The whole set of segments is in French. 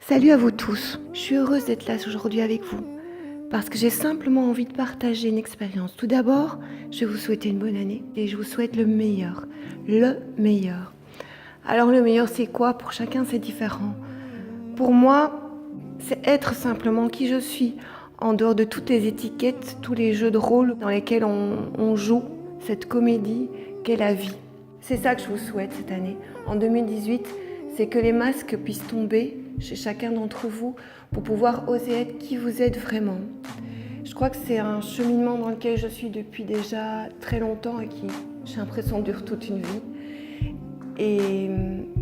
Salut à vous tous, je suis heureuse d'être là aujourd'hui avec vous parce que j'ai simplement envie de partager une expérience. Tout d'abord, je vais vous souhaiter une bonne année et je vous souhaite le meilleur, le meilleur. Alors le meilleur c'est quoi? Pour chacun c'est différent. Pour moi, c'est être simplement qui je suis, en dehors de toutes les étiquettes, tous les jeux de rôle dans lesquels on joue cette comédie qu'est la vie. C'est ça que je vous souhaite cette année. En 2018, c'est que les masques puissent tomber chez chacun d'entre vous pour pouvoir oser être qui vous êtes vraiment. Je crois que c'est un cheminement dans lequel je suis depuis déjà très longtemps et qui, j'ai l'impression, dure toute une vie. Et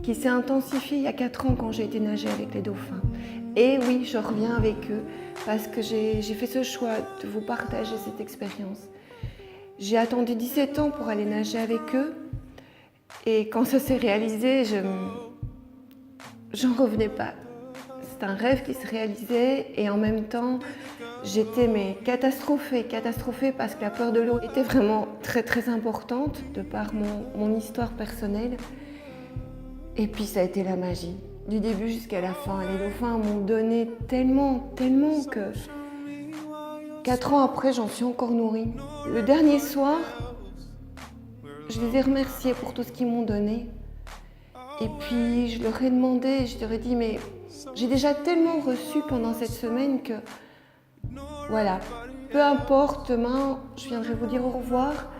qui s'est intensifié il y a 4 ans quand j'ai été nager avec les dauphins. Et oui, je reviens avec eux parce que j'ai fait ce choix de vous partager cette expérience. J'ai attendu 17 ans pour aller nager avec eux et quand ça s'est réalisé, j'en revenais pas. C'est un rêve qui se réalisait et en même temps, j'étais catastrophée parce que la peur de l'eau était vraiment très très importante de par mon histoire personnelle. Et puis ça a été la magie, du début jusqu'à la fin. Les dauphins m'ont donné tellement que 4 ans après, j'en suis encore nourrie. Le dernier soir, je les ai remerciés pour tout ce qu'ils m'ont donné. Et puis je leur ai demandé, je leur ai dit, mais j'ai déjà tellement reçu pendant cette semaine que voilà, peu importe, demain, je viendrai vous dire au revoir.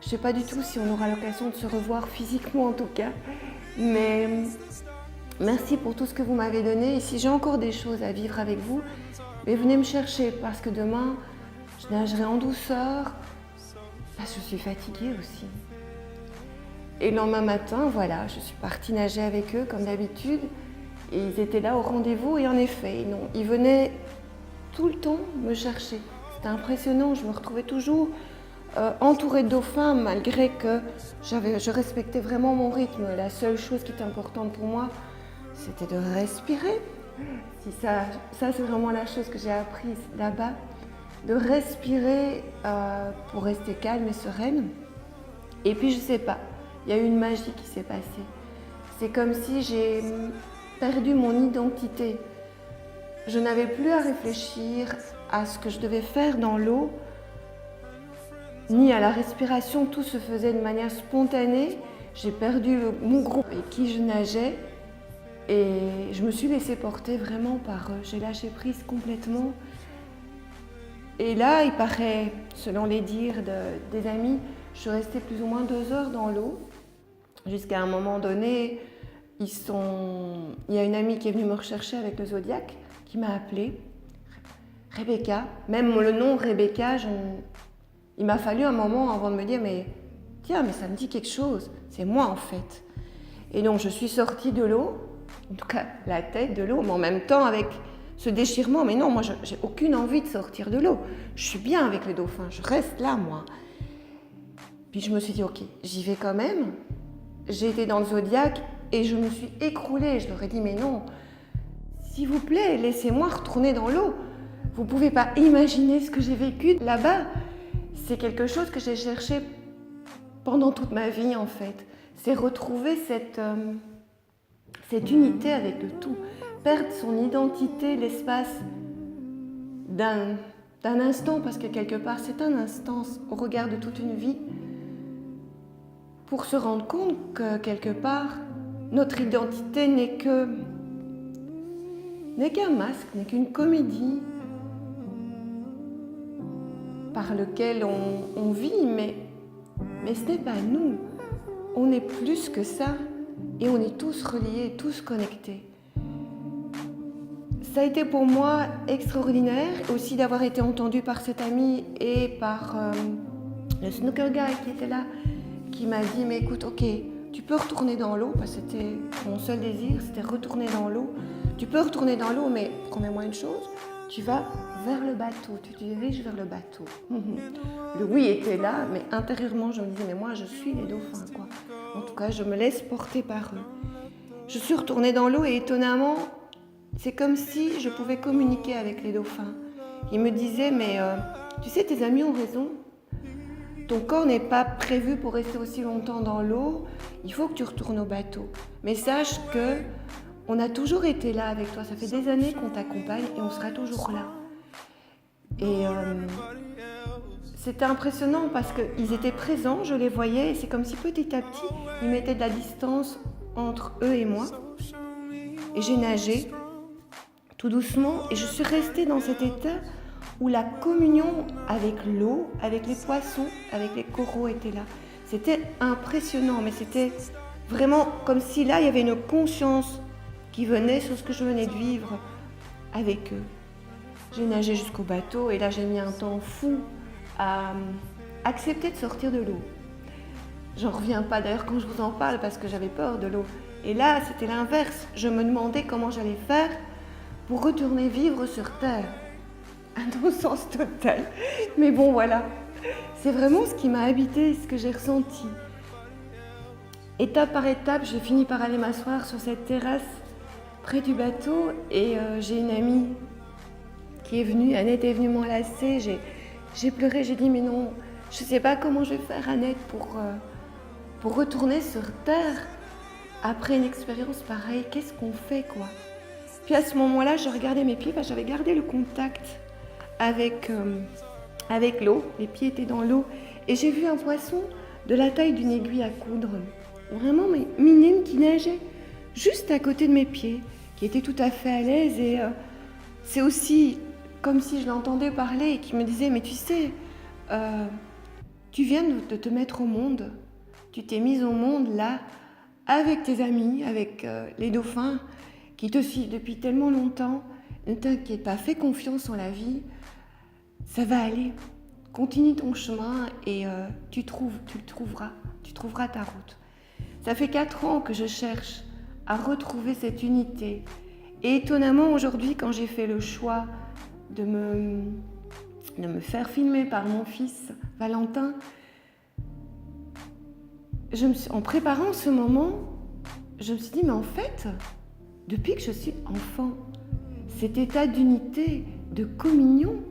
Je ne sais pas du tout si on aura l'occasion de se revoir physiquement en tout cas. Mais merci pour tout ce que vous m'avez donné. Et si j'ai encore des choses à vivre avec vous, mais venez me chercher parce que demain, je nagerai en douceur. Parce que je suis fatiguée aussi. Et le lendemain matin, voilà, je suis partie nager avec eux comme d'habitude. Et ils étaient là au rendez-vous et en effet, ils venaient tout le temps me chercher. C'était impressionnant, je me retrouvais toujours entourée de dauphins malgré que je respectais vraiment mon rythme. La seule chose qui était importante pour moi, c'était de respirer. Ça c'est vraiment la chose que j'ai apprise là-bas, de respirer pour rester calme et sereine. Et puis je sais pas, il y a eu une magie qui s'est passée. C'est comme si j'ai perdu mon identité. Je n'avais plus à réfléchir à ce que je devais faire dans l'eau, ni à la respiration. Tout se faisait de manière spontanée. J'ai perdu mon groupe avec qui je nageais et je me suis laissée porter vraiment par eux. J'ai lâché prise complètement. Et là, il paraît, selon les dires des amis, je suis restée plus ou moins 2 heures dans l'eau. Jusqu'à un moment donné, il y a une amie qui est venue me rechercher avec le Zodiac, qui m'a appelée, Rebecca. Même le nom Rebecca, il m'a fallu un moment avant de me dire, mais tiens, mais ça me dit quelque chose, c'est moi en fait. Et donc je suis sortie de l'eau, en tout cas la tête de l'eau, mais en même temps avec ce déchirement. Mais non, moi j'ai aucune envie de sortir de l'eau. Je suis bien avec les dauphins, je reste là moi. Puis je me suis dit, ok, j'y vais quand même. J'ai été dans le Zodiac et je me suis écroulée. Je leur ai dit, mais non, s'il vous plaît, laissez-moi retourner dans l'eau. Vous ne pouvez pas imaginer ce que j'ai vécu là-bas. C'est quelque chose que j'ai cherché pendant toute ma vie en fait. C'est retrouver cette unité avec le tout. Perdre son identité l'espace d'un instant, parce que quelque part c'est un instant au regard de toute une vie, pour se rendre compte que quelque part notre identité n'est qu'un masque, n'est qu'une comédie par lequel on vit, mais ce n'est pas nous. On est plus que ça et on est tous reliés, tous connectés. Ça a été pour moi extraordinaire aussi d'avoir été entendue par cette amie et par le snooker guy qui était là, qui m'a dit, mais écoute, ok, tu peux retourner dans l'eau, parce que c'était mon seul désir, c'était retourner dans l'eau. Tu peux retourner dans l'eau, mais promets-moi une chose, tu vas vers le bateau, tu te diriges vers le bateau. Le oui était là, mais intérieurement, je me disais, mais moi, je suis les dauphins, quoi. En tout cas, je me laisse porter par eux. Je suis retournée dans l'eau et étonnamment, c'est comme si je pouvais communiquer avec les dauphins. Ils me disaient, mais tu sais, tes amis ont raison. Ton corps n'est pas prévu pour rester aussi longtemps dans l'eau. Il faut que tu retournes au bateau. Mais sache que On a toujours été là avec toi. Ça fait des années qu'on t'accompagne et on sera toujours là. Et c'était impressionnant parce qu'ils étaient présents, je les voyais, et c'est comme si petit à petit, ils mettaient de la distance entre eux et moi. Et j'ai nagé tout doucement et je suis restée dans cet état où la communion avec l'eau, avec les poissons, avec les coraux était là. C'était impressionnant, mais c'était vraiment comme si là, il y avait une conscience qui venait sur ce que je venais de vivre avec eux. J'ai nagé jusqu'au bateau et là, j'ai mis un temps fou à accepter de sortir de l'eau. J'en reviens pas d'ailleurs quand je vous en parle parce que j'avais peur de l'eau. Et là, c'était l'inverse. Je me demandais comment j'allais faire pour retourner vivre sur Terre. Un non-sens total. Mais bon, voilà. C'est vraiment ce qui m'a habité, ce que j'ai ressenti. Étape par étape, j'ai fini par aller m'asseoir sur cette terrasse près du bateau et j'ai une amie qui est venue. Annette est venue m'enlacer. J'ai pleuré, j'ai dit mais non, je ne sais pas comment je vais faire Annette pour retourner sur Terre après une expérience pareille. Qu'est-ce qu'on fait quoi? Puis à ce moment-là, je regardais mes pieds, j'avais gardé le contact avec l'eau, les pieds étaient dans l'eau et j'ai vu un poisson de la taille d'une aiguille à coudre, vraiment minime qui nageait juste à côté de mes pieds, qui était tout à fait à l'aise et c'est aussi comme si je l'entendais parler et qui me disait mais tu sais, tu viens de te mettre au monde, tu t'es mise au monde là avec tes amis, avec les dauphins qui te suivent depuis tellement longtemps, ne t'inquiète pas, fais confiance en la vie, ça va aller, continue ton chemin et tu trouveras ta route. Ça fait 4 ans que je cherche à retrouver cette unité et étonnamment aujourd'hui quand j'ai fait le choix de me faire filmer par mon fils Valentin, en préparant ce moment, je me suis dit mais en fait, depuis que je suis enfant, cet état d'unité, de communion,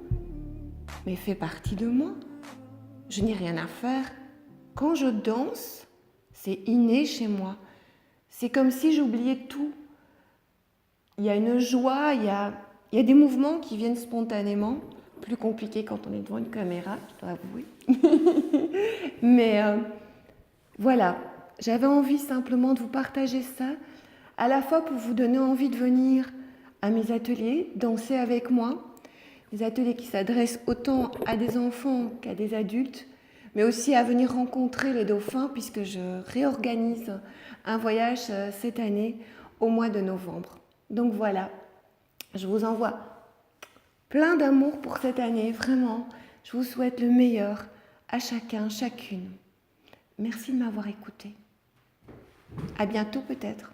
mais fait partie de moi. Je n'ai rien à faire. Quand je danse, c'est inné chez moi. C'est comme si j'oubliais tout. Il y a une joie, il y a des mouvements qui viennent spontanément, plus compliqués quand on est devant une caméra, je dois avouer. Mais voilà, j'avais envie simplement de vous partager ça, à la fois pour vous donner envie de venir à mes ateliers, danser avec moi, des ateliers qui s'adressent autant à des enfants qu'à des adultes, mais aussi à venir rencontrer les dauphins puisque je réorganise un voyage cette année au mois de novembre. Donc voilà, je vous envoie plein d'amour pour cette année, vraiment. Je vous souhaite le meilleur à chacun, chacune. Merci de m'avoir écouté. À bientôt peut-être.